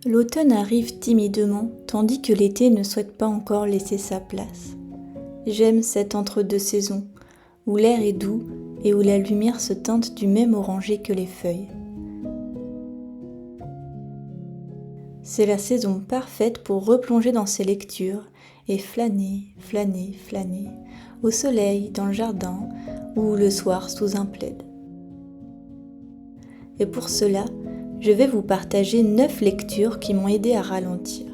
L'automne arrive timidement, tandis que l'été ne souhaite pas encore laisser sa place. J'aime cette entre-deux saisons, où l'air est doux et où la lumière se teinte du même orangé que les feuilles. C'est la saison parfaite pour replonger dans ses lectures et flâner, flâner, flâner, au soleil, dans le jardin ou le soir sous un plaid. Et pour cela, je vais vous partager 9 lectures qui m'ont aidé à ralentir.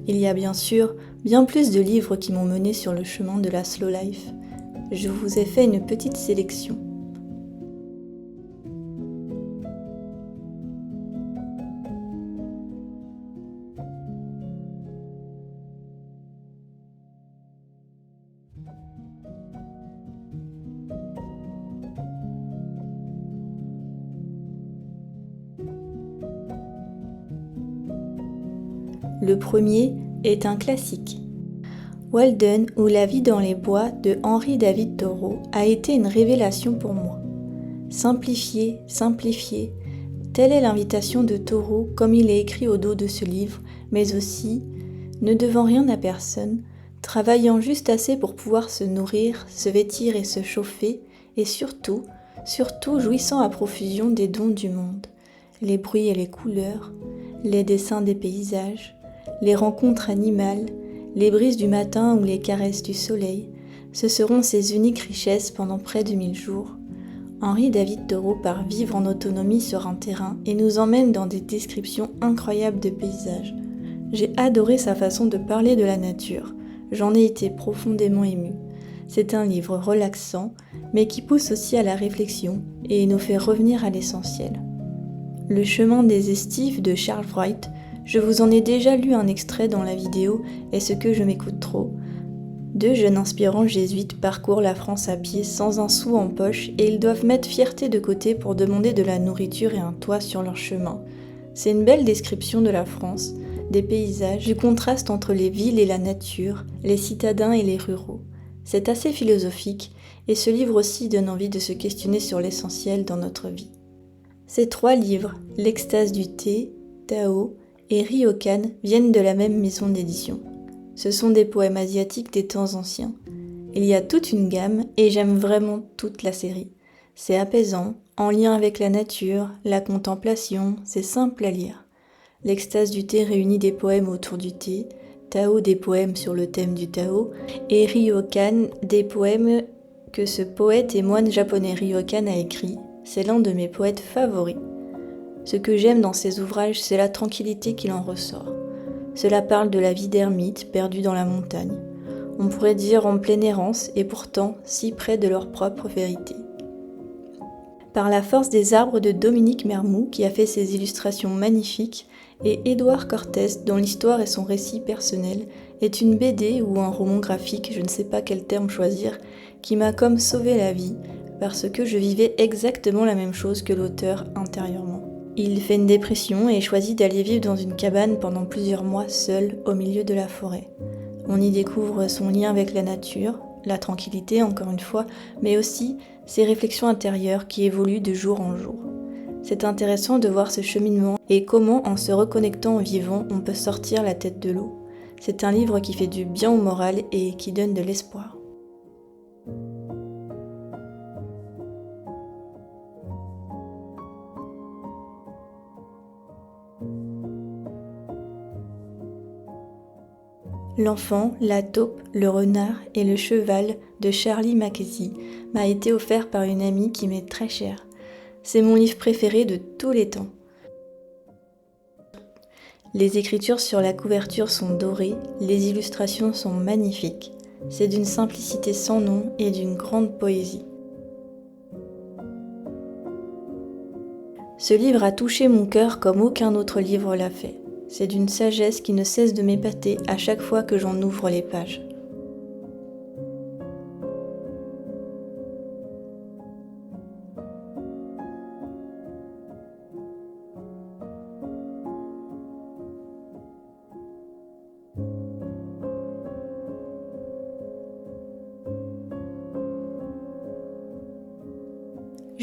Il y a bien sûr bien plus de livres qui m'ont mené sur le chemin de la slow life. Je vous ai fait une petite sélection. Le premier est un classique. Walden ou La vie dans les bois de Henri David Thoreau a été une révélation pour moi. Simplifier, simplifier, telle est l'invitation de Thoreau comme il est écrit au dos de ce livre, mais aussi, ne devant rien à personne, travaillant juste assez pour pouvoir se nourrir, se vêtir et se chauffer, et surtout jouissant à profusion des dons du monde, les bruits et les couleurs, les dessins des paysages, les rencontres animales, les brises du matin ou les caresses du soleil, ce seront ses uniques richesses pendant près de 1000 jours. Henri David Thoreau part vivre en autonomie sur un terrain et nous emmène dans des descriptions incroyables de paysages. J'ai adoré sa façon de parler de la nature, j'en ai été profondément émue. C'est un livre relaxant, mais qui pousse aussi à la réflexion et nous fait revenir à l'essentiel. Le chemin des estives de Charles Wright, je vous en ai déjà lu un extrait dans la vidéo Est-ce que je m'écoute trop ? 2 jeunes inspirants jésuites parcourent la France à pied sans un sou en poche et ils doivent mettre fierté de côté pour demander de la nourriture et un toit sur leur chemin. C'est une belle description de la France, des paysages, du contraste entre les villes et la nature, les citadins et les ruraux. C'est assez philosophique et ce livre aussi donne envie de se questionner sur l'essentiel dans notre vie. Ces 3 livres, L'extase du thé, Tao et Ryokan, viennent de la même maison d'édition. Ce sont des poèmes asiatiques des temps anciens. Il y a toute une gamme et j'aime vraiment toute la série. C'est apaisant, en lien avec la nature, la contemplation, c'est simple à lire. L'extase du thé réunit des poèmes autour du thé, Tao des poèmes sur le thème du Tao, et Ryokan des poèmes que ce poète et moine japonais Ryokan a écrits. C'est l'un de mes poètes favoris. Ce que j'aime dans ces ouvrages, c'est la tranquillité qu'il en ressort. Cela parle de la vie d'ermites perdus dans la montagne. On pourrait dire en pleine errance et pourtant si près de leur propre vérité. Par la force des arbres de Dominique Mermoux qui a fait ces illustrations magnifiques et Édouard Cortés dont l'histoire et son récit personnel est une BD ou un roman graphique, je ne sais pas quel terme choisir, qui m'a comme sauvé la vie parce que je vivais exactement la même chose que l'auteur intérieurement. Il fait une dépression et choisit d'aller vivre dans une cabane pendant plusieurs mois seul au milieu de la forêt. On y découvre son lien avec la nature, la tranquillité encore une fois, mais aussi ses réflexions intérieures qui évoluent de jour en jour. C'est intéressant de voir ce cheminement et comment en se reconnectant au vivant on peut sortir la tête de l'eau. C'est un livre qui fait du bien au moral et qui donne de l'espoir. L'enfant, la taupe, le renard et le cheval de Charlie Mackesy m'a été offert par une amie qui m'est très chère. C'est mon livre préféré de tous les temps. Les écritures sur la couverture sont dorées, les illustrations sont magnifiques. C'est d'une simplicité sans nom et d'une grande poésie. Ce livre a touché mon cœur comme aucun autre livre l'a fait. C'est d'une sagesse qui ne cesse de m'épater à chaque fois que j'en ouvre les pages.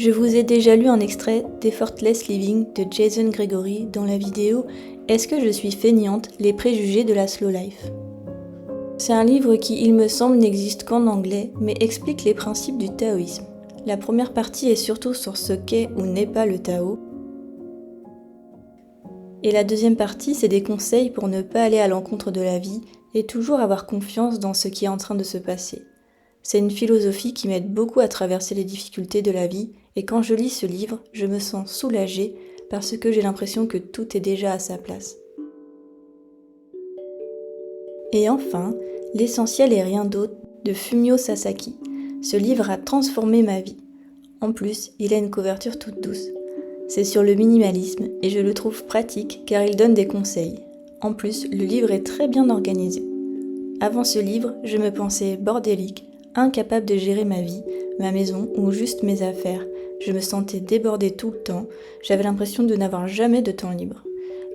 Je vous ai déjà lu un extrait d'Effortless Living de Jason Gregory dans la vidéo Est-ce que je suis feignante? Les préjugés de la slow life. C'est un livre qui, il me semble, n'existe qu'en anglais, mais explique les principes du taoïsme. La première partie est surtout sur ce qu'est ou n'est pas le Tao. Et la deuxième partie, c'est des conseils pour ne pas aller à l'encontre de la vie et toujours avoir confiance dans ce qui est en train de se passer. C'est une philosophie qui m'aide beaucoup à traverser les difficultés de la vie, et quand je lis ce livre, je me sens soulagée parce que j'ai l'impression que tout est déjà à sa place. Et enfin, L'essentiel est rien d'autre de Fumio Sasaki. Ce livre a transformé ma vie. En plus, il a une couverture toute douce. C'est sur le minimalisme et je le trouve pratique car il donne des conseils. En plus, le livre est très bien organisé. Avant ce livre, je me pensais bordélique, incapable de gérer ma vie, ma maison ou juste mes affaires. Je me sentais débordée tout le temps, j'avais l'impression de n'avoir jamais de temps libre.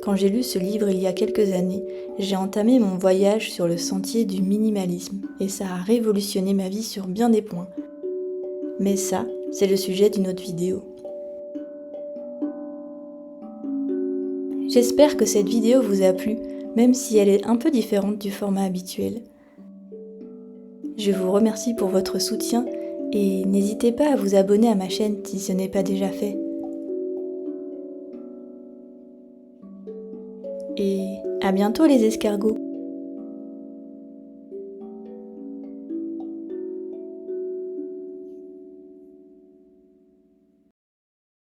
Quand j'ai lu ce livre il y a quelques années, j'ai entamé mon voyage sur le sentier du minimalisme et ça a révolutionné ma vie sur bien des points. Mais ça, c'est le sujet d'une autre vidéo. J'espère que cette vidéo vous a plu, même si elle est un peu différente du format habituel. Je vous remercie pour votre soutien et n'hésitez pas à vous abonner à ma chaîne si ce n'est pas déjà fait. Et à bientôt les escargots!